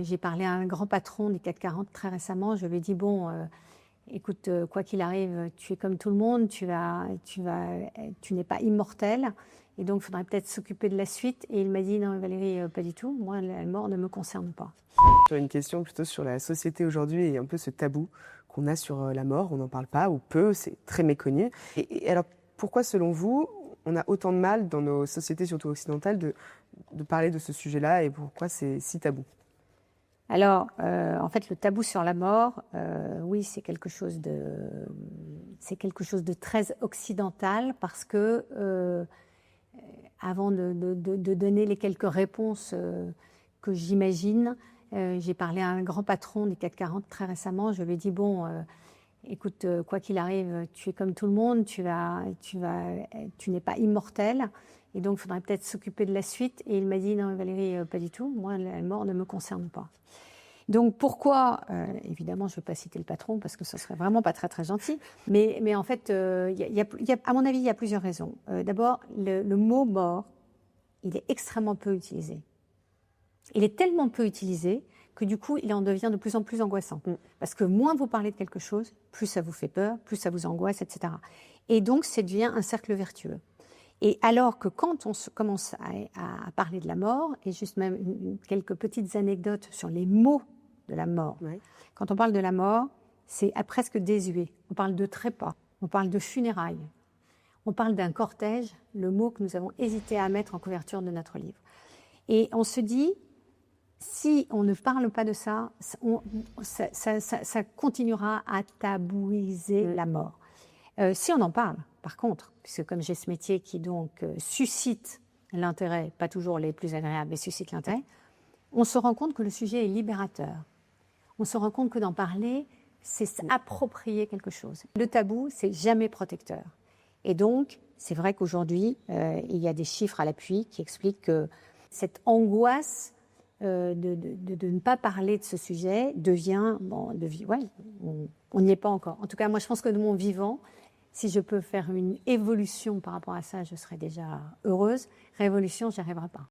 J'ai parlé à un grand patron du CAC 40 très récemment. Je lui ai dit, bon, écoute, quoi qu'il arrive, tu es comme tout le monde, tu n'es pas immortel. Et donc, il faudrait peut-être s'occuper de la suite. Et il m'a dit, non, Valérie, pas du tout. Moi, la mort ne me concerne pas. Sur une question plutôt sur la société aujourd'hui et un peu ce tabou qu'on a sur la mort. On n'en parle pas ou peu, c'est très méconnu. Et alors, pourquoi, selon vous, on a autant de mal dans nos sociétés, surtout occidentales, de parler de ce sujet-là et pourquoi c'est si tabou? Alors, en fait, le tabou sur la mort, oui, c'est quelque chose de très occidental parce que, avant de donner les quelques réponses que j'imagine, j'ai parlé à un grand patron du CAC 40 très récemment. Je lui ai dit, bon, écoute, quoi qu'il arrive, tu es comme tout le monde, tu n'es pas immortel. Et donc, il faudrait peut-être s'occuper de la suite. Et il m'a dit, non, Valérie, pas du tout. Moi, la mort ne me concerne pas. Donc, pourquoi évidemment, je ne vais pas citer le patron parce que ce serait vraiment pas très, très gentil. Mais en fait, à mon avis, il y a plusieurs raisons. D'abord, le mot mort, il est extrêmement peu utilisé. Il est tellement peu utilisé que du coup, il en devient de plus en plus angoissant. Parce que moins vous parlez de quelque chose, plus ça vous fait peur, plus ça vous angoisse, etc. Et donc, ça devient un cercle vertueux. Et alors que quand on commence à parler de la mort, et juste même quelques petites anecdotes sur les mots de la mort. Ouais. Quand on parle de la mort, c'est presque désuet. On parle de trépas, on parle de funérailles, on parle d'un cortège, le mot que nous avons hésité à mettre en couverture de notre livre. Et on se dit, si on ne parle pas de ça, ça continuera à tabouiser la mort. Si on en parle, par contre, puisque comme j'ai ce métier qui donc suscite l'intérêt, pas toujours les plus agréables, mais suscite l'intérêt, on se rend compte que le sujet est libérateur. On se rend compte que d'en parler, c'est s'approprier quelque chose. Le tabou, c'est jamais protecteur. Et donc, c'est vrai qu'aujourd'hui, il y a des chiffres à l'appui qui expliquent que cette angoisse de ne pas parler de ce sujet devient, on n'y est pas encore. En tout cas, moi, je pense que de mon vivant, si je peux faire une évolution par rapport à ça, je serais déjà heureuse. Révolution, j'y arriverai pas.